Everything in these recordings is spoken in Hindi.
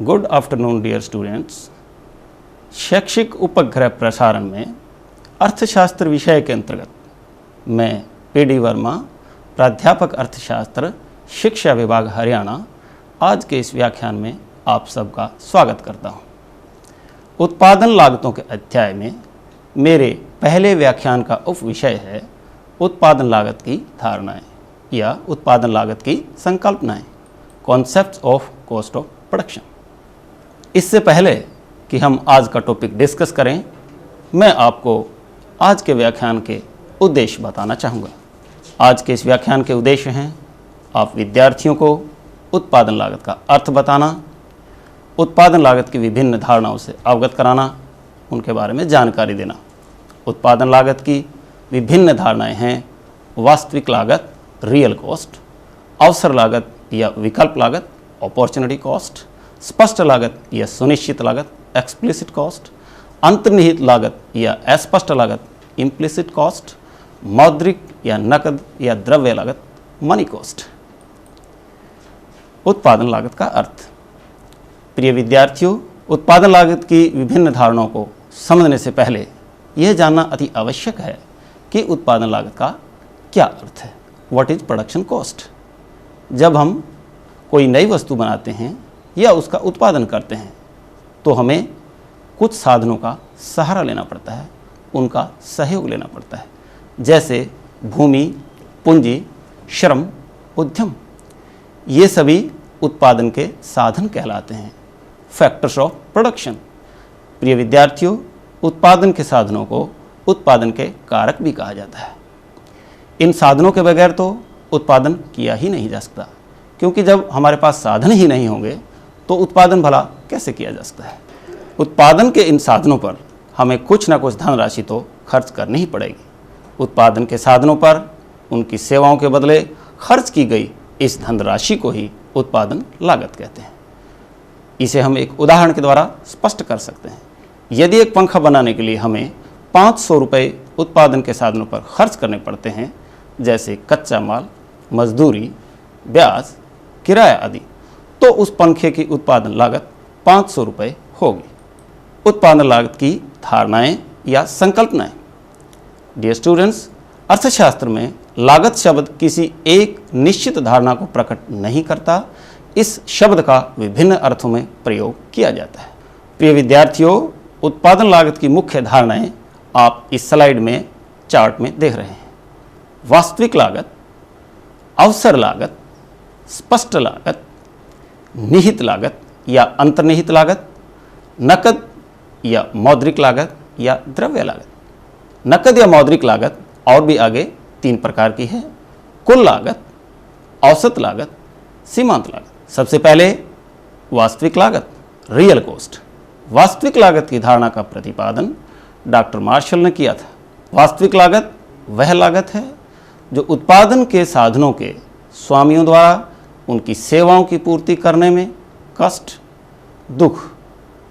Good afternoon dear students. शैक्षिक उपग्रह प्रसारण में अर्थशास्त्र विषय के अंतर्गत मैं पी.डी. वर्मा, प्राध्यापक अर्थशास्त्र, शिक्षा विभाग हरियाणा, आज के इस व्याख्यान में आप सबका स्वागत करता हूँ। उत्पादन लागतों के अध्याय में मेरे पहले व्याख्यान का उपविषय है उत्पादन लागत की धारणाएं या उत्पादन लागत की संकल्पनाएं, concepts of cost of production. इससे पहले कि हम आज का टॉपिक डिस्कस करें, मैं आपको आज के व्याख्यान के उद्देश्य बताना चाहूँगा। आज के इस व्याख्यान के उद्देश्य हैं आप विद्यार्थियों को उत्पादन लागत का अर्थ बताना, उत्पादन लागत की विभिन्न धारणाओं से अवगत कराना, उनके बारे में जानकारी देना। उत्पादन लागत की विभिन्न धारणाएं हैं वास्तविक लागत, रियल कॉस्ट, अवसर लागत या विकल्प लागत, अपॉर्चुनिटी कॉस्ट, स्पष्ट लागत या सुनिश्चित लागत, एक्सप्लिसिट कॉस्ट, अंतर्निहित लागत या अस्पष्ट लागत, इम्प्लिसिट कॉस्ट, मौद्रिक या नकद या द्रव्य लागत, मनी कॉस्ट। उत्पादन लागत का अर्थ। प्रिय विद्यार्थियों, उत्पादन लागत की विभिन्न धारणाओं को समझने से पहले यह जानना अति आवश्यक है कि उत्पादन लागत का क्या अर्थ है। What is production cost. जब हम कोई नई वस्तु बनाते हैं या उसका उत्पादन करते हैं तो हमें कुछ साधनों का सहारा लेना पड़ता है, उनका सहयोग लेना पड़ता है, जैसे भूमि, पूंजी, श्रम, उद्यम। ये सभी उत्पादन के साधन कहलाते हैं, फैक्टर्स ऑफ प्रोडक्शन। प्रिय विद्यार्थियों, उत्पादन के साधनों को उत्पादन के कारक भी कहा जाता है। इन साधनों के बगैर तो उत्पादन किया ही नहीं जा सकता, क्योंकि जब हमारे पास साधन ही नहीं होंगे तो उत्पादन भला कैसे किया जा सकता है। उत्पादन के इन साधनों पर हमें कुछ ना कुछ धनराशि तो खर्च करनी ही पड़ेगी। उत्पादन के साधनों पर उनकी सेवाओं के बदले खर्च की गई इस धनराशि को ही उत्पादन लागत कहते हैं। इसे हम एक उदाहरण के द्वारा स्पष्ट कर सकते हैं। यदि एक पंखा बनाने के लिए हमें 500 रुपये उत्पादन के साधनों पर खर्च करने पड़ते हैं, जैसे कच्चा माल, मजदूरी, ब्याज, किराया आदि, तो उस पंखे की उत्पादन लागत 500 रुपये होगी। उत्पादन लागत की धारणाएं या संकल्पनाएं। डियर स्टूडेंट्स, अर्थशास्त्र में लागत शब्द किसी एक निश्चित धारणा को प्रकट नहीं करता। इस शब्द का विभिन्न अर्थों में प्रयोग किया जाता है। प्रिय विद्यार्थियों, उत्पादन लागत की मुख्य धारणाएं आप इस स्लाइड में चार्ट में देख रहे हैं। वास्तविक लागत, अवसर लागत, स्पष्ट लागत, निहित लागत या अंतर्निहित लागत, नकद या मौद्रिक लागत या द्रव्य लागत। नकद या मौद्रिक लागत और भी आगे 3 प्रकार की है: कुल लागत, औसत लागत, सीमांत लागत। सबसे पहले वास्तविक लागत, रियल कॉस्ट। वास्तविक लागत की धारणा का प्रतिपादन डॉक्टर मार्शल ने किया था। वास्तविक लागत वह लागत है जो उत्पादन के साधनों के स्वामियों द्वारा उनकी सेवाओं की पूर्ति करने में कष्ट, दुख,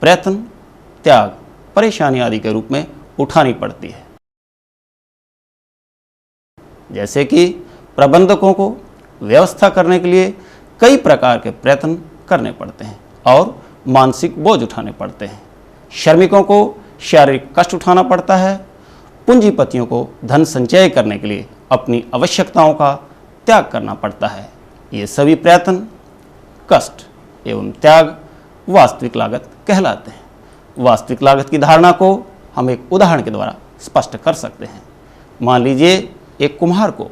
प्रयत्न, त्याग, परेशानी आदि के रूप में उठानी पड़ती है। जैसे कि प्रबंधकों को व्यवस्था करने के लिए कई प्रकार के प्रयत्न करने पड़ते हैं और मानसिक बोझ उठाने पड़ते हैं। श्रमिकों को शारीरिक कष्ट उठाना पड़ता है। पूंजीपतियों को धन संचय करने के लिए अपनी आवश्यकताओं का त्याग करना पड़ता है। ये सभी प्रयत्न, कष्ट एवं त्याग वास्तविक लागत कहलाते हैं। वास्तविक लागत की धारणा को हम एक उदाहरण के द्वारा स्पष्ट कर सकते हैं। मान लीजिए एक कुम्हार को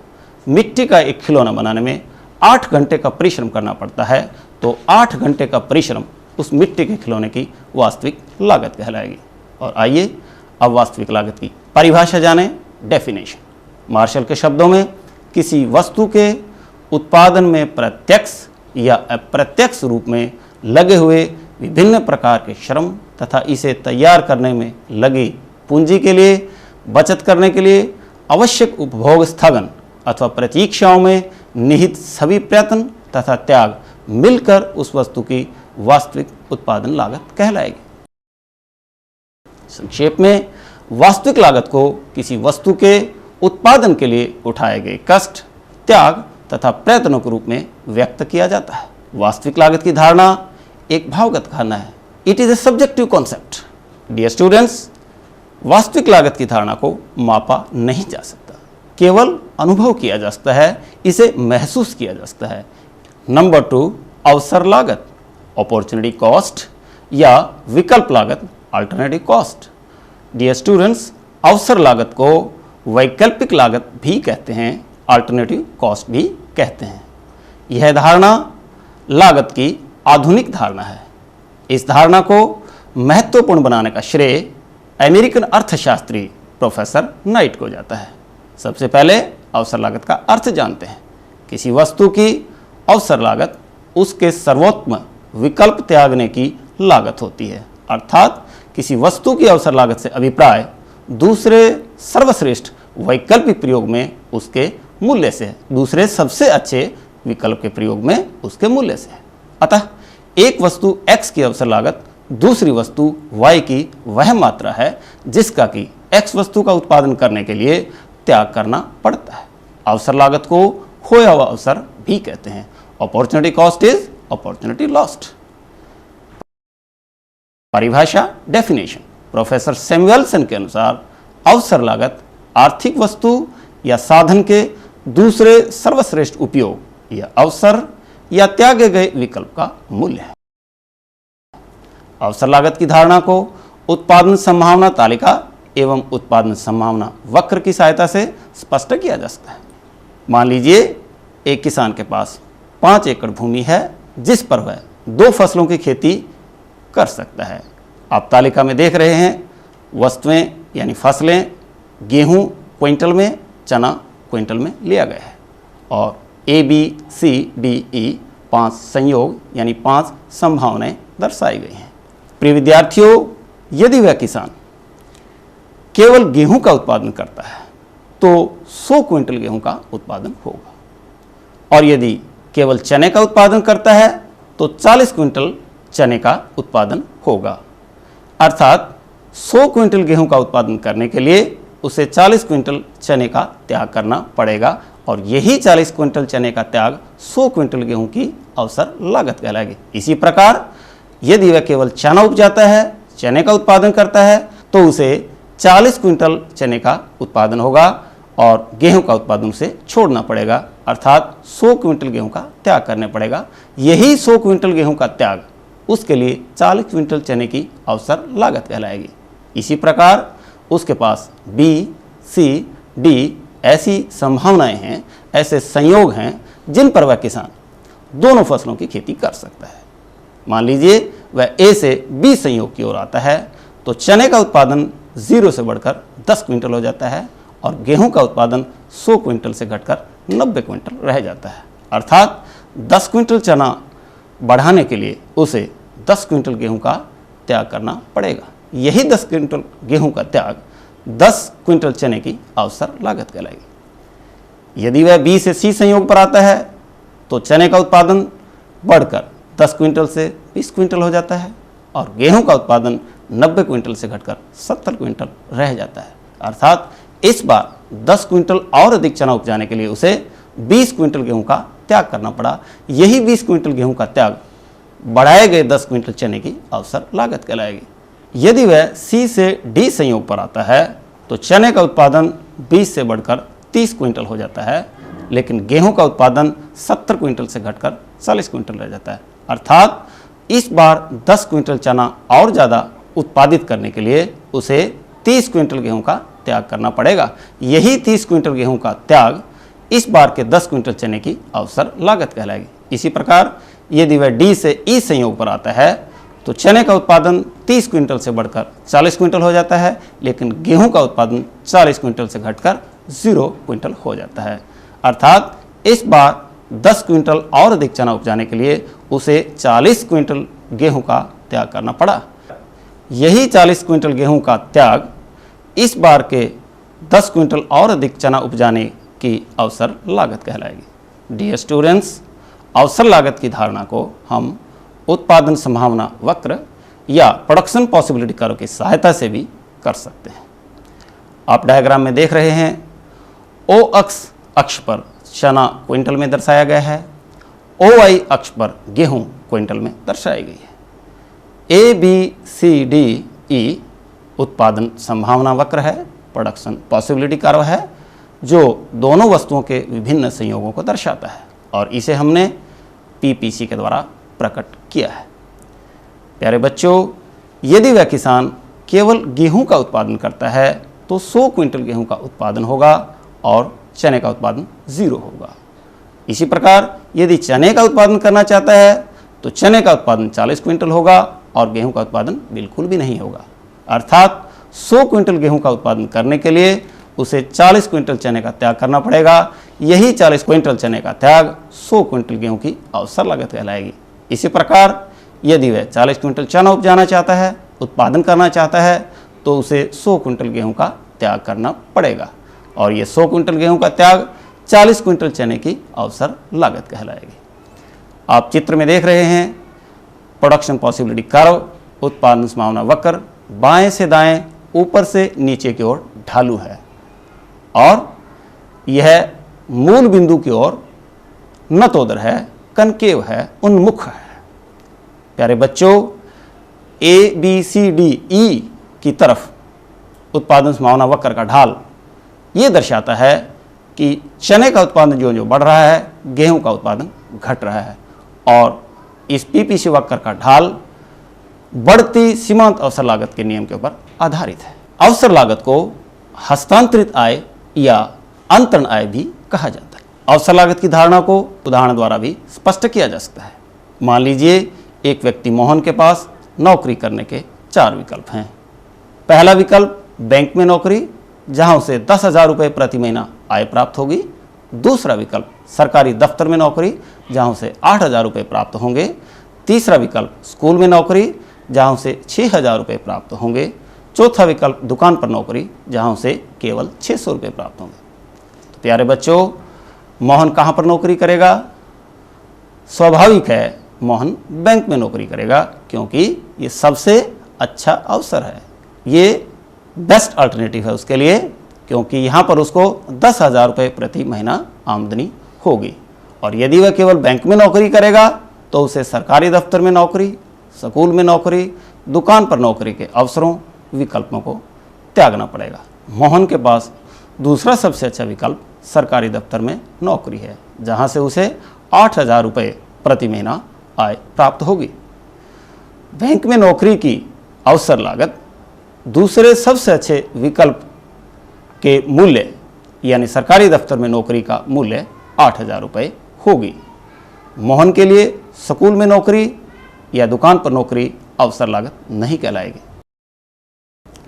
मिट्टी का एक खिलौना बनाने में 8 घंटे का परिश्रम करना पड़ता है, तो 8 घंटे का परिश्रम उस मिट्टी के खिलौने की वास्तविक लागत कहलाएगी। और आइए अब वास्तविक लागत की परिभाषा जानें, डेफिनेशन। मार्शल के शब्दों में किसी वस्तु के उत्पादन में प्रत्यक्ष या अप्रत्यक्ष रूप में लगे हुए विभिन्न प्रकार के श्रम तथा इसे तैयार करने में लगी पूंजी के लिए बचत करने के लिए आवश्यक उपभोग स्थगन अथवा प्रतीक्षाओं में निहित सभी प्रयत्न तथा त्याग मिलकर उस वस्तु की वास्तविक उत्पादन लागत कहलाएगी। संक्षेप में, वास्तविक लागत को किसी वस्तु के उत्पादन के लिए उठाए गए कष्ट, त्याग तथा प्रयत्नों के रूप में व्यक्त किया जाता है। वास्तविक लागत की धारणा एक भावगत कहना है। It is a subjective concept. Dear students, वास्तविक लागत की धारणा को मापा नहीं जा सकता, केवल अनुभव किया जा सकता है, इसे महसूस किया जा सकता है। नंबर 2, अवसर लागत, अपॉर्चुनिटी कॉस्ट या विकल्प लागत, अल्टरनेटिव कॉस्ट। डियर स्टूडेंट्स, अवसर लागत को वैकल्पिक लागत भी कहते हैं, अल्टरनेटिव कॉस्ट भी कहते हैं। यह धारणा लागत की आधुनिक धारणा है। इस धारणा को महत्वपूर्ण बनाने का श्रेय अमेरिकन अर्थशास्त्री प्रोफेसर नाइट को जाता है। सबसे पहले अवसर लागत का अर्थ जानते हैं। किसी वस्तु की अवसर लागत उसके सर्वोत्तम विकल्प त्यागने की लागत होती है, अर्थात किसी वस्तु की अवसर लागत से अभिप्राय दूसरे सर्वश्रेष्ठ वैकल्पिक प्रयोग में उसके मूल्य से है, दूसरे सबसे अच्छे विकल्प के प्रयोग में उसके मूल्य से है। अतः एक वस्तु x की अवसर लागत दूसरी वस्तु y की वह मात्रा है जिसका कि x वस्तु का उत्पादन करने के लिए त्याग करना पड़ता है। अवसर लागत को खोया हुआ अवसर भी कहते हैं। Opportunity cost is opportunity lost. परिभाषा, डेफिनेशन। प्रोफेसर सैमुएल्सन के अनुसार अवसर लागत आर्थिक वस्तु या साधन के दूसरे सर्वश्रेष्ठ उपयोग या अवसर या त्यागे गए विकल्प का मूल्य है। अवसर लागत की धारणा को उत्पादन संभावना तालिका एवं उत्पादन संभावना वक्र की सहायता से स्पष्ट किया जा सकता है। मान लीजिए एक किसान के पास 5 एकड़ भूमि है जिस पर वह 2 फसलों की खेती कर सकता है। आप तालिका में देख रहे हैं वस्तुएं यानी फसलें, गेहूं क्विंटल में, चना क्विंटल में लिया गया है और A, B, C, D, E 5 संयोग यानी 5 संभावनाएं दर्शाई गई हैं। प्रिय विद्यार्थियों, यदि वह किसान केवल गेहूं का उत्पादन करता है तो 100 क्विंटल गेहूं का उत्पादन होगा और यदि केवल चने का उत्पादन करता है तो 40 क्विंटल चने का उत्पादन होगा। अर्थात 100 क्विंटल गेहूं का उत्पादन करने के लिए उसे 40 क्विंटल चने का त्याग करना पड़ेगा और यही 40 क्विंटल चने का त्याग 100 क्विंटल गेहूं की अवसर लागत कहलाएगी। इसी प्रकार यदि वह केवल चना उपजाता है, चने का उत्पादन करता है तो उसे 40 क्विंटल चने का उत्पादन होगा और गेहूं का उत्पादन उसे छोड़ना पड़ेगा, अर्थात 100 क्विंटल गेहूं का त्याग करने पड़ेगा। यही 100 क्विंटल गेहूं का त्याग उसके लिए 40 क्विंटल चने की अवसर लागत कहलाएगी। इसी प्रकार उसके पास B, C, D ऐसी संभावनाएं हैं, ऐसे संयोग हैं जिन पर वह किसान दोनों फसलों की खेती कर सकता है। मान लीजिए वह A से B संयोग की ओर आता है तो चने का उत्पादन 0 से बढ़कर 10 क्विंटल हो जाता है और गेहूं का उत्पादन 100 क्विंटल से घटकर 90 क्विंटल रह जाता है। अर्थात 10 क्विंटल चना बढ़ाने के लिए उसे 10 क्विंटल गेहूं का त्याग करना पड़ेगा। यही 10 क्विंटल गेहूं का त्याग 10 क्विंटल चने की अवसर लागत कहलाएगी। यदि वह B से C संयोग पर आता है तो चने का उत्पादन बढ़कर 10 क्विंटल से 20 क्विंटल हो जाता है और गेहूं का उत्पादन 90 क्विंटल से घटकर 70 क्विंटल रह जाता है। अर्थात इस बार 10 क्विंटल और अधिक चना उपजाने के लिए उसे 20 क्विंटल गेहूं का त्याग करना पड़ा। यही 20 क्विंटल गेहूं का त्याग बढ़ाए गए 10 क्विंटल चने की अवसर लागत कहलाएगी। यदि वह C से D संयोग पर आता है तो चने का उत्पादन 20 से बढ़कर 30 क्विंटल हो जाता है, लेकिन गेहूं का उत्पादन 70 क्विंटल से घटकर 40 क्विंटल रह जाता है। अर्थात इस बार 10 क्विंटल चना और ज़्यादा उत्पादित करने के लिए उसे 30 क्विंटल गेहूं का त्याग करना पड़ेगा। यही 30 क्विंटल गेहूं का त्याग इस बार के 10 क्विंटल चने की अवसर लागत कहलाएगी। इसी प्रकार यदि वह D से E संयोग पर आता है तो चने का उत्पादन 30 क्विंटल से बढ़कर 40 क्विंटल हो जाता है, लेकिन गेहूं का उत्पादन 40 क्विंटल से घटकर 0 क्विंटल हो जाता है। अर्थात इस बार 10 क्विंटल और अधिक चना उपजाने के लिए उसे 40 क्विंटल गेहूं का त्याग करना पड़ा। यही 40 क्विंटल गेहूं का त्याग इस बार के 10 क्विंटल और अधिक चना उपजाने की अवसर लागत कहलाएगी। डियर स्टूडेंट्स, अवसर लागत की धारणा को हम उत्पादन संभावना वक्र या प्रोडक्शन पॉसिबिलिटी कर्व की सहायता से भी कर सकते हैं। आप डायग्राम में देख रहे हैं O अक्ष पर चना क्विंटल में दर्शाया गया है, OY अक्ष पर गेहूं क्विंटल में दर्शाई गई है। ABCDE उत्पादन संभावना वक्र है, प्रोडक्शन पॉसिबिलिटी कर्व है, जो दोनों वस्तुओं के विभिन्न संयोगों को दर्शाता है और इसे हमने PPC के द्वारा प्रकट किया है। प्यारे बच्चों, यदि वह किसान केवल गेहूं का उत्पादन करता है तो 100 क्विंटल गेहूं का उत्पादन होगा और चने का उत्पादन 0 होगा। इसी प्रकार यदि चने का उत्पादन करना चाहता है तो चने का उत्पादन 40 क्विंटल होगा और गेहूं का उत्पादन बिल्कुल भी नहीं होगा। अर्थात 100 क्विंटल गेहूं का उत्पादन करने के लिए उसे 40 क्विंटल चने का त्याग करना पड़ेगा। यही 40 क्विंटल चने का त्याग 100 क्विंटल गेहूं की अवसर लागत कहलाएगी। इसी प्रकार यदि वह 40 क्विंटल चना उपजाना चाहता है, उत्पादन करना चाहता है, तो उसे 100 क्विंटल गेहूं का त्याग करना पड़ेगा और ये 100 क्विंटल गेहूं का त्याग 40 क्विंटल चने की अवसर लागत कहलाएगी। आप चित्र में देख रहे हैं प्रोडक्शन पॉसिबिलिटी कर्व, उत्पादन संभावना वक्र बाएं से दाएं, ऊपर से नीचे की ओर ढालू है और यह मूल बिंदु की ओर नतोदर है, कनकेव है, उन्मुख है। प्यारे बच्चों, ABCDE की तरफ उत्पादन संभावना वक्र का ढाल ये दर्शाता है कि चने का उत्पादन जो बढ़ रहा है, गेहूं का उत्पादन घट रहा है और इस PPC वक्र का ढाल बढ़ती सीमांत अवसर लागत के नियम के ऊपर आधारित है। अवसर लागत को हस्तांतरित आय या अंतरण आय भी कहा जाता है। अवसर लागत की धारणा को उदाहरण द्वारा भी स्पष्ट किया जा सकता है। मान लीजिए एक व्यक्ति मोहन के पास नौकरी करने के 4 विकल्प हैं। पहला विकल्प बैंक में नौकरी, जहां उसे 10,000 रुपये प्रति महीना आय प्राप्त होगी। दूसरा विकल्प सरकारी दफ्तर में नौकरी, जहां उसे 8,000 रुपये प्राप्त होंगे। तीसरा विकल्प स्कूल में नौकरी, जहां उसे 6,000 रुपये प्राप्त होंगे। चौथा विकल्प दुकान पर नौकरी, जहां उसे केवल 600 रुपये प्राप्त होंगे। तो प्यारे बच्चों, मोहन कहाँ पर नौकरी करेगा? स्वाभाविक है मोहन बैंक में नौकरी करेगा, क्योंकि ये सबसे अच्छा अवसर है, ये बेस्ट अल्टरनेटिव है उसके लिए, क्योंकि यहाँ पर उसको 10,000 रुपये प्रति महीना आमदनी होगी। और यदि वह केवल बैंक में नौकरी करेगा तो उसे सरकारी दफ्तर में नौकरी, स्कूल में नौकरी, दुकान पर नौकरी के अवसरों, विकल्पों को त्यागना पड़ेगा। मोहन के पास दूसरा सबसे अच्छा विकल्प सरकारी दफ्तर में नौकरी है, जहाँ से उसे 8,000 रुपये प्रति महीना आय प्राप्त होगी। बैंक में नौकरी की अवसर लागत दूसरे सबसे अच्छे विकल्प के मूल्य यानी सरकारी दफ्तर में नौकरी का मूल्य 8,000 रुपये होगी। मोहन के लिए स्कूल में नौकरी या दुकान पर नौकरी अवसर लागत नहीं कहलाएगी।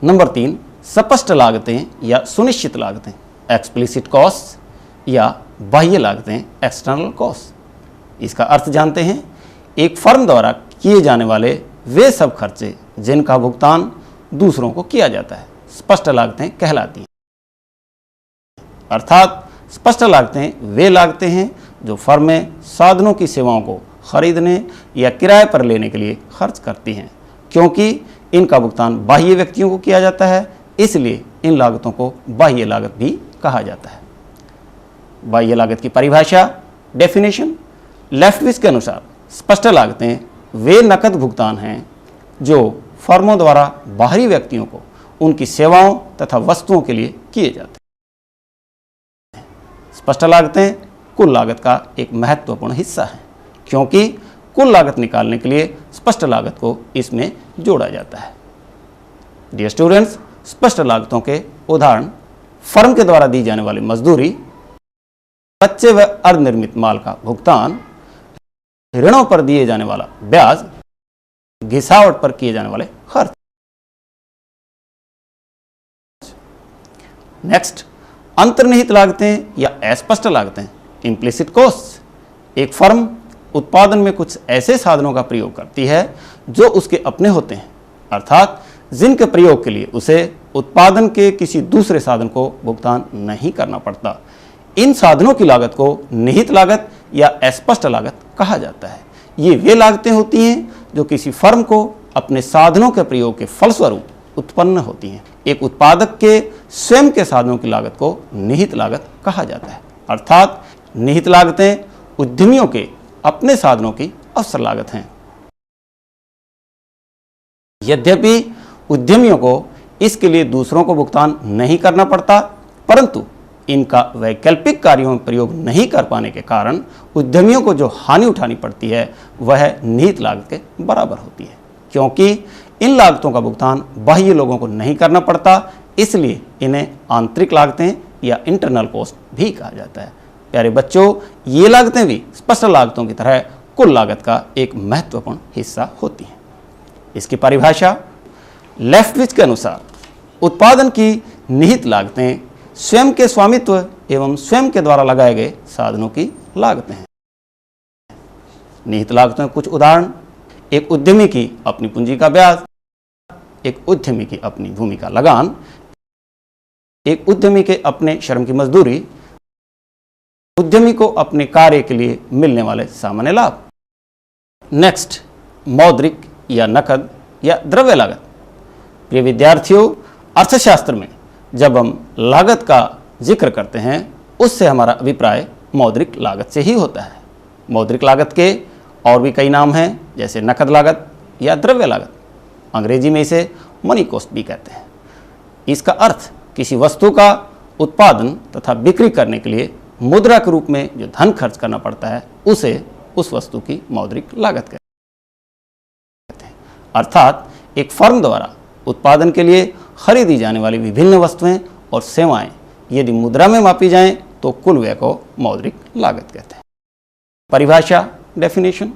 नंबर 3, स्पष्ट लागतें या सुनिश्चित लागतें, एक्सप्लिसिट कॉस्ट या बाह्य लागतें, एक्सटर्नल कॉस्ट। इसका अर्थ जानते हैं। एक फर्म द्वारा किए जाने वाले वे सब खर्चे जिनका भुगतान दूसरों को किया जाता है, स्पष्ट लागतें कहलाती हैं। अर्थात स्पष्ट लागतें वे लागतें हैं जो फर्में साधनों की सेवाओं को खरीदने या किराए पर लेने के लिए खर्च करती हैं। क्योंकि इनका भुगतान बाह्य व्यक्तियों को किया जाता है, इसलिए इन लागतों को बाह्य लागत भी कहा जाता है। बाह्य लागत की परिभाषा, डेफिनेशन, लेफ्टविच के अनुसार स्पष्ट लागतें वे नकद भुगतान हैं जो फर्मों द्वारा बाहरी व्यक्तियों को उनकी सेवाओं तथा वस्तुओं के लिए किए जाते हैं। स्पष्ट लागतें कुल लागत का एक महत्वपूर्ण हिस्सा है, क्योंकि कुल लागत निकालने के लिए स्पष्ट लागत को इसमें जोड़ा जाता है। डियर स्टूडेंट्स, स्पष्ट लागतों के उदाहरण फर्म के द्वारा दी जाने वाली मजदूरी, कच्चे व अर्धनिर्मित माल का भुगतान, ऋणों पर दिए जाने वाला ब्याज, घिसावट पर किए जाने वाले खर्च। नेक्स्ट, अंतर्निहित लागतें या अस्पष्ट लागतें, इम्प्लिसिट कॉस्ट। एक फर्म उत्पादन में कुछ ऐसे साधनों का प्रयोग करती है जो उसके अपने होते हैं, अर्थात जिनके प्रयोग के लिए उसे उत्पादन के किसी दूसरे साधन को भुगतान नहीं करना पड़ता। इन साधनों की लागत को निहित लागत या अस्पष्ट लागत कहा जाता है। ये वे लागतें होती हैं जो किसी फर्म को अपने साधनों के प्रयोग के फलस्वरूप उत्पन्न होती हैं। एक उत्पादक के स्वयं के साधनों की लागत को निहित लागत कहा जाता है, अर्थात निहित लागतें उद्यमियों के अपने साधनों की अवसर लागत हैं। यद्यपि उद्यमियों को इसके लिए दूसरों को भुगतान नहीं करना पड़ता, परंतु इनका वैकल्पिक कार्यों में प्रयोग नहीं कर पाने के कारण उद्यमियों को जो हानि उठानी पड़ती है वह निहित लागत के बराबर होती है। क्योंकि इन लागतों का भुगतान बाह्य लोगों को नहीं करना पड़ता, इसलिए इन्हें आंतरिक लागतें या इंटरनल कॉस्ट भी कहा जाता है। प्यारे बच्चों, ये लागतें भी स्पष्ट लागतों की तरह कुल लागत का एक महत्वपूर्ण हिस्सा होती हैं। इसकी परिभाषा लेफ्टविच के अनुसार उत्पादन की निहित लागतें स्वयं के स्वामित्व एवं स्वयं के द्वारा लगाए गए साधनों की लागतें हैं। निहित लागतों के कुछ उदाहरण: एक उद्यमी की अपनी पूंजी का ब्याज, एक उद्यमी की अपनी भूमि का लगान, एक उद्यमी के अपने श्रम की मजदूरी, उद्यमी को अपने कार्य के लिए मिलने वाले सामान्य लाभ। नेक्स्ट, मौद्रिक या नकद या द्रव्य लागत। प्रिय विद्यार्थियों, अर्थशास्त्र में जब हम लागत का जिक्र करते हैं उससे हमारा अभिप्राय मौद्रिक लागत से ही होता है। मौद्रिक लागत के और भी कई नाम हैं, जैसे नकद लागत या द्रव्य लागत। अंग्रेजी में इसे मनी कॉस्ट भी कहते हैं। इसका अर्थ किसी वस्तु का उत्पादन तथा बिक्री करने के लिए मुद्रा के रूप में जो धन खर्च करना पड़ता है उसे उस वस्तु की मौद्रिक लागत कहते हैं। अर्थात एक फर्म द्वारा उत्पादन के लिए खरीदी जाने वाली विभिन्न वस्तुएं और सेवाएं यदि मुद्रा में मापी जाएं तो कुल व्यय को मौद्रिक लागत कहते हैं। परिभाषा, डेफिनेशन: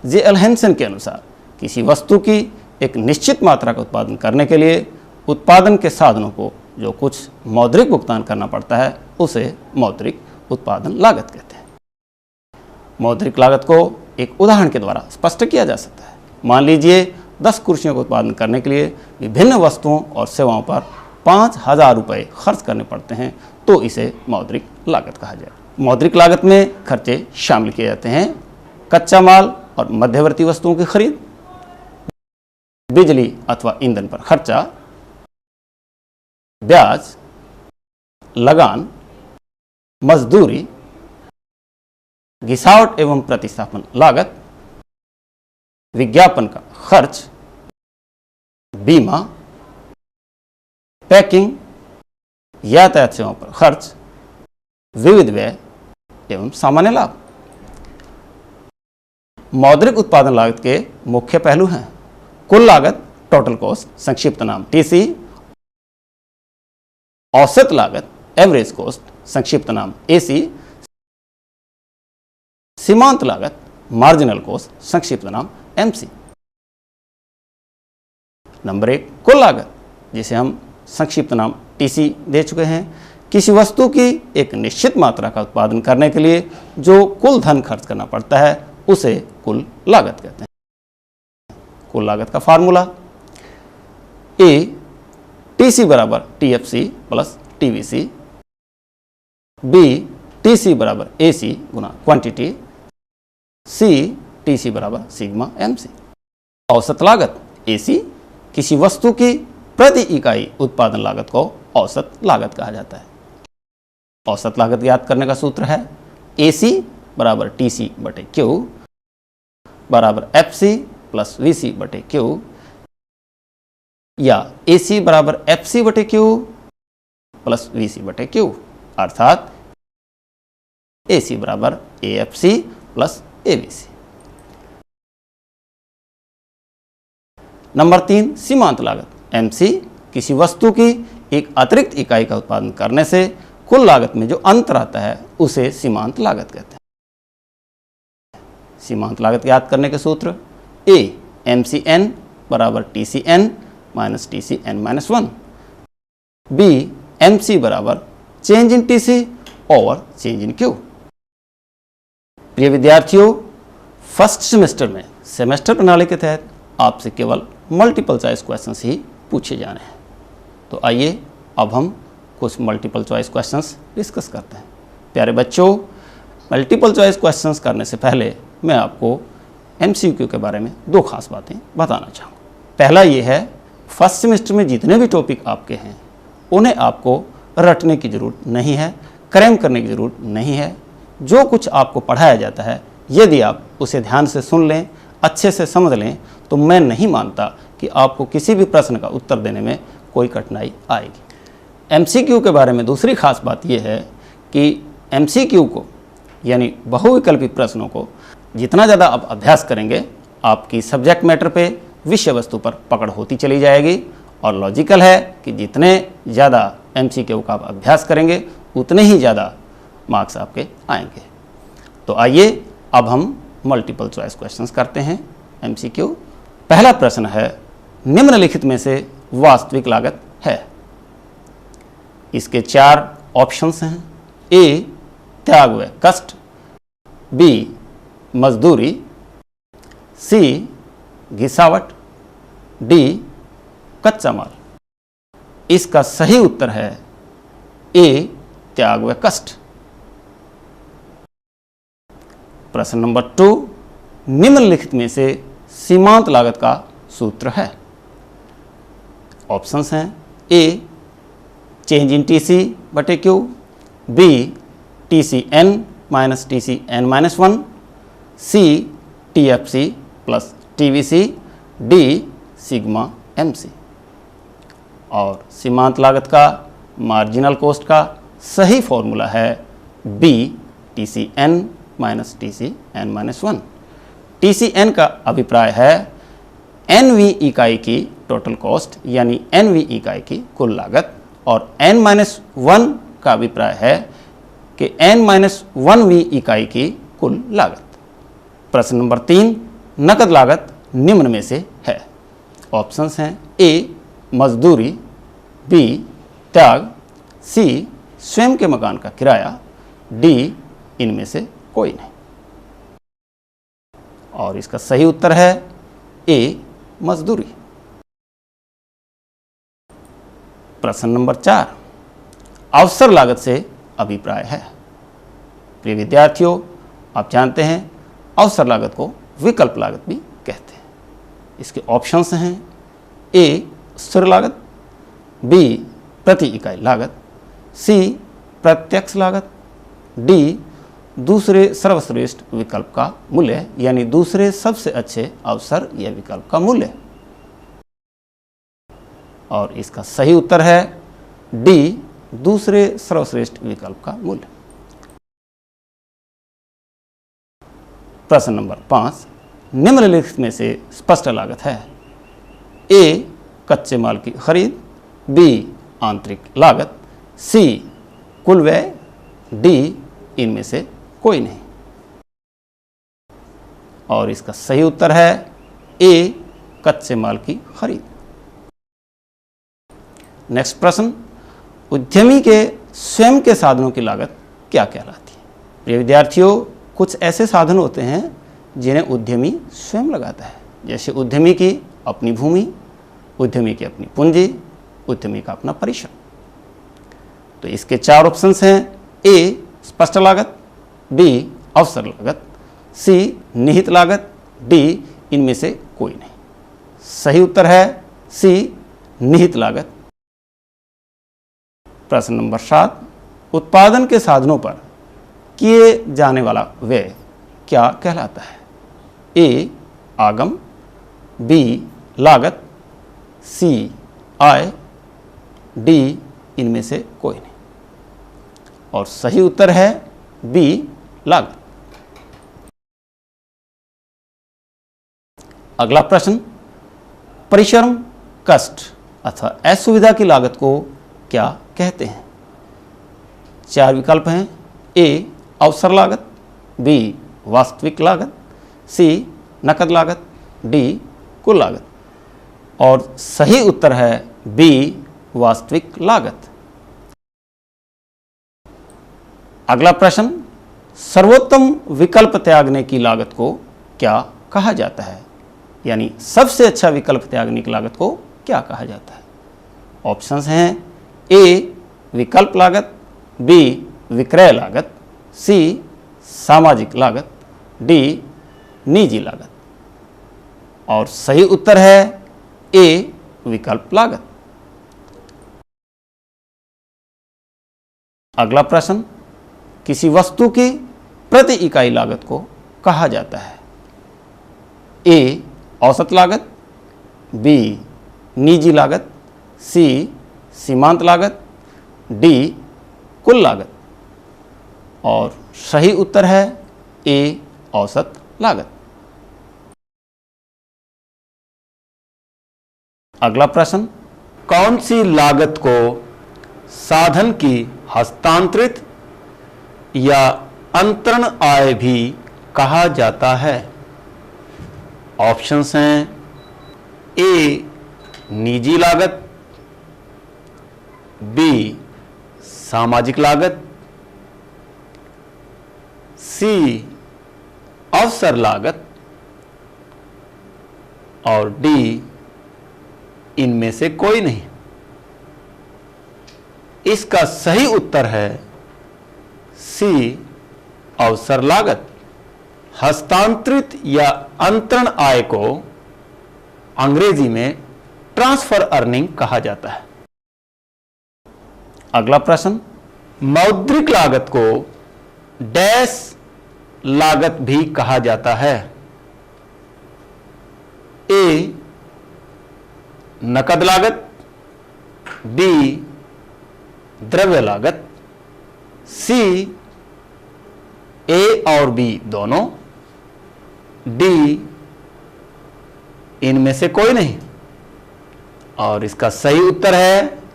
जे एल हेंसन के अनुसार किसी वस्तु की एक निश्चित मात्रा का उत्पादन करने के लिए उत्पादन के साधनों को जो कुछ मौद्रिक भुगतान करना पड़ता है उसे मौद्रिक उत्पादन लागत कहते हैं। मौद्रिक लागत को एक उदाहरण के द्वारा स्पष्ट किया जा सकता है। मान लीजिए 10 कुर्सियों का उत्पादन करने के लिए विभिन्न वस्तुओं और सेवाओं पर 5,000 रुपये खर्च करने पड़ते हैं, तो इसे मौद्रिक लागत कहा जाए। मौद्रिक लागत में खर्चे शामिल किए जाते हैं: कच्चा माल और मध्यवर्ती वस्तुओं की खरीद, बिजली अथवा ईंधन पर खर्चा, ब्याज, लगान, मजदूरी, घिसावट एवं प्रतिस्थापन लागत, विज्ञापन का खर्च, बीमा, पैकिंग, यातायात सेवाओं पर खर्च, विविध व्यय एवं सामान्य लाभ। मौद्रिक उत्पादन लागत के मुख्य पहलू हैं: कुल लागत, टोटल कॉस्ट, संक्षिप्त नाम टीसी; औसत लागत, एवरेज कॉस्ट, संक्षिप्त नाम एसी; सीमांत लागत, मार्जिनल कॉस्ट, संक्षिप्त नाम एमसी। नंबर 1, कुल लागत, जिसे हम संक्षिप्त नाम टीसी दे चुके हैं। किसी वस्तु की एक निश्चित मात्रा का उत्पादन करने के लिए जो कुल धन खर्च करना पड़ता है उसे कुल लागत कहते हैं। कुल लागत का फार्मूला: ए टीसी बराबर TFC plus TVC, B TC बराबर एसी गुना क्वांटिटी, सी टीसी बराबर सिग्मा एमसी। औसत लागत एसी, किसी वस्तु की प्रति इकाई उत्पादन लागत को औसत लागत कहा जाता है। औसत लागत याद करने का सूत्र है एसी बराबर टीसी बटे क्यू बराबर एफसी प्लस वीसी बटे क्यू, या एसी बराबर एफसी बटे क्यू प्लस वीसी बटे क्यू, अर्थात एसी बराबर एएफसी प्लस एवीसी। नंबर 3, सीमांत लागत एमसी, किसी वस्तु की एक अतिरिक्त इकाई का उत्पादन करने से कुल लागत में जो अंतर आता है उसे सीमांत लागत कहते हैं। सीमांत लागत याद करने के सूत्र: ए एमसी एन बराबर TC N minus TC N minus 1, B MC बराबर change in TC over change in Q. प्रिय विद्यार्थियों, फर्स्ट सेमेस्टर में सेमेस्टर प्रणाली के तहत आपसे केवल मल्टीपल चॉइस क्वेश्चंस ही पूछे जाने हैं। तो आइए अब हम कुछ मल्टीपल चॉइस क्वेश्चंस डिस्कस करते हैं। प्यारे बच्चों, मल्टीपल चॉइस क्वेश्चंस करने से पहले मैं आपको एमसीक्यू के बारे में 2 खास बातें बताना चाहूँगा। पहला ये है, फर्स्ट सेमेस्टर में जितने भी टॉपिक आपके हैं उन्हें आपको रटने की ज़रूरत नहीं है, क्रैम करने की ज़रूरत नहीं है। जो कुछ आपको पढ़ाया जाता है यदि आप उसे ध्यान से सुन लें, अच्छे से समझ लें, तो मैं नहीं मानता कि आपको किसी भी प्रश्न का उत्तर देने में कोई कठिनाई आएगी। एमसीक्यू के बारे में दूसरी खास बात यह है कि एमसीक्यू को यानी बहुविकल्पी प्रश्नों को जितना ज़्यादा आप अभ्यास करेंगे, आपकी सब्जेक्ट मैटर पे, विषय वस्तु पर पकड़ होती चली जाएगी। और लॉजिकल है कि जितने ज़्यादा एमसीक्यू का आप अभ्यास करेंगे उतने ही ज़्यादा मार्क्स आपके आएंगे। तो आइए अब हम मल्टीपल चॉइस क्वेश्चंस करते हैं एमसीक्यू। पहला प्रश्न है, निम्नलिखित में से वास्तविक लागत है। इसके 4 ऑप्शंस हैं। ए त्याग व कष्ट, बी मजदूरी, सी घिसावट, डी कच्चा माल। इसका सही उत्तर है ए त्याग व कष्ट। प्रश्न नंबर 2, निम्नलिखित में से सीमांत लागत का सूत्र है। ऑप्शंस हैं। ए चेंज इन टीसी बटे Q, B TC N minus TC N minus 1, C TFC plus TVC, D sigma MC. और सीमांत लागत का, मार्जिनल कॉस्ट का सही फॉर्मूला है B TC N minus TC N minus 1। TC N का अभिप्राय है एनवी इकाई की टोटल कॉस्ट यानी एनवी इकाई की कुल लागत, और एन माइनस 1 का अभिप्राय है कि एन माइनस 1वीं इकाई की कुल लागत। प्रश्न नंबर 3, नकद लागत निम्न में से है। ऑप्शंस हैं। ए मजदूरी, बी त्याग, सी स्वयं के मकान का किराया, डी इनमें से कोई नहीं। और इसका सही उत्तर है ए मजदूरी। प्रश्न नंबर 4, अवसर लागत से अभिप्राय है। प्रिय विद्यार्थियों, आप जानते हैं अवसर लागत को विकल्प लागत भी कहते हैं। इसके ऑप्शंस हैं। ए स्थिर लागत, बी प्रति इकाई लागत, सी प्रत्यक्ष लागत, डी दूसरे सर्वश्रेष्ठ विकल्प का मूल्य यानी दूसरे सबसे अच्छे अवसर या विकल्प का मूल्य। और इसका सही उत्तर है डी दूसरे सर्वश्रेष्ठ विकल्प का मूल्य। प्रश्न नंबर 5, निम्नलिखित में से स्पष्ट लागत है। ए कच्चे माल की खरीद, बी आंतरिक लागत, सी कुल व्यय, डी इनमें से कोई नहीं। और इसका सही उत्तर है ए कच्चे माल की खरीद। नेक्स्ट प्रश्न, उद्यमी के स्वयं के साधनों की लागत क्या कहलाती है। प्रिय विद्यार्थियों, कुछ ऐसे साधन होते हैं जिन्हें उद्यमी स्वयं लगाता है, जैसे उद्यमी की अपनी भूमि, उद्यमी की अपनी पूंजी, उद्यमी का अपना परिश्रम। तो इसके 4 ऑप्शंस हैं। ए स्पष्ट लागत, बी अवसर लागत, सी निहित लागत, डी इनमें से कोई नहीं। सही उत्तर है सी निहित लागत। प्रश्न नंबर 7, उत्पादन के साधनों पर किए जाने वाला व्यय क्या कहलाता है। ए आगम, बी लागत, सी आय, डी इनमें से कोई नहीं। और सही उत्तर है बी लागत। अगला प्रश्न, परिश्रम, कष्ट अथवा असुविधा की लागत को क्या कहते हैं। 4 विकल्प हैं। ए अवसर लागत, बी वास्तविक लागत, सी नकद लागत, डी कुल लागत। और सही उत्तर है बी वास्तविक लागत। अगला प्रश्न, सर्वोत्तम विकल्प त्यागने की लागत को क्या कहा जाता है, यानी सबसे अच्छा विकल्प त्यागने की लागत को क्या कहा जाता है। ऑप्शंस हैं। ए विकल्प लागत, बी विक्रय लागत, सी सामाजिक लागत, डी निजी लागत। और सही उत्तर है ए विकल्प लागत। अगला प्रश्न, किसी वस्तु की प्रति इकाई लागत को कहा जाता है। ए औसत लागत, बी निजी लागत, सी सीमांत लागत, डी कुल लागत। और सही उत्तर है ए औसत लागत। अगला प्रश्न, कौन सी लागत को साधन की हस्तांतरित या अंतरण आय भी कहा जाता है? ऑप्शंस हैं ए निजी लागत, बी सामाजिक लागत, सी अवसर लागत और डी इनमें से कोई नहीं। इसका सही उत्तर है सी अवसर लागत। हस्तांतरित या अंतरण आय को अंग्रेजी में ट्रांसफर अर्निंग कहा जाता है। अगला प्रश्न, मौद्रिक लागत को डैश लागत भी कहा जाता है? ए नकद लागत, बी द्रव्य लागत, सी ए और बी दोनों, डी इनमें से कोई नहीं। और इसका सही उत्तर है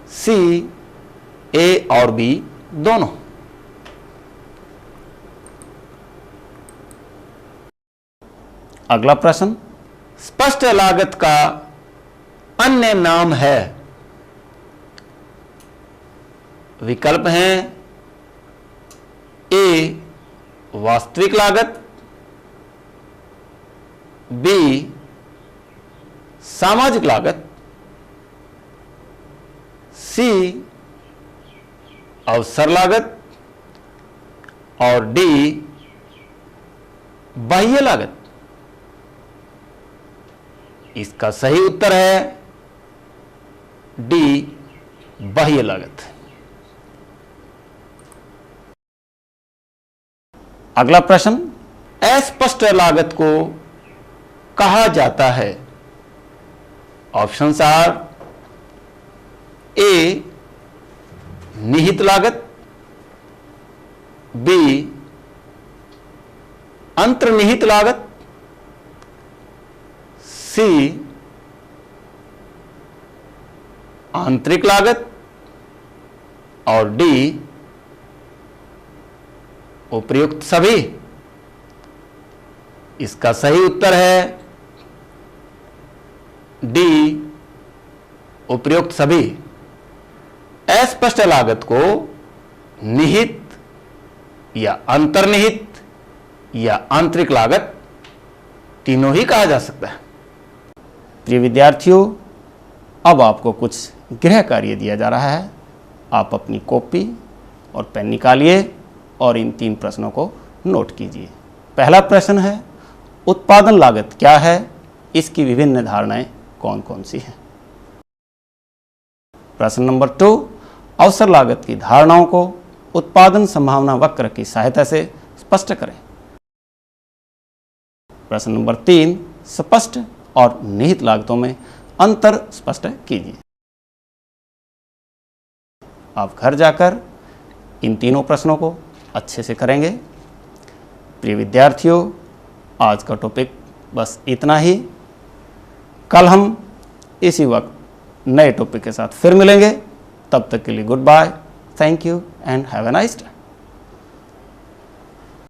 सी ए और बी दोनों। अगला प्रश्न, स्पष्ट लागत का अन्य नाम है? विकल्प हैं ए वास्तविक लागत, बी सामाजिक लागत, सी अवसर लागत और डी बाह्य लागत। इसका सही उत्तर है डी बाह्य लागत। अगला प्रश्न, अस्पष्ट लागत को कहा जाता है? ऑप्शंस आर ए निहित लागत, बी अंतर्निहित लागत, सी आंतरिक लागत और डी उपर्युक्त सभी। इसका सही उत्तर है डी उपर्युक्त सभी। अस्पष्ट लागत को निहित या अंतर्निहित या आंतरिक लागत तीनों ही कहा जा सकता है। प्रिय विद्यार्थियों, अब आपको कुछ गृह कार्य दिया जा रहा है। आप अपनी कॉपी और पेन निकालिए और इन 3 प्रश्नों को नोट कीजिए। पहला प्रश्न है, उत्पादन लागत क्या है? इसकी विभिन्न धारणाएं कौन कौन सी हैं? प्रश्न नंबर 2, अवसर लागत की धारणाओं को उत्पादन संभावना वक्र की सहायता से स्पष्ट करें। प्रश्न नंबर 3, स्पष्ट और निहित लागतों में अंतर स्पष्ट कीजिए। आप घर जाकर इन तीनों प्रश्नों को अच्छे से करेंगे। प्रिय विद्यार्थियों, आज का टॉपिक बस इतना ही। कल हम इसी वक्त नए टॉपिक के साथ फिर मिलेंगे। तब तक के लिए good bye, thank you and have a nice day.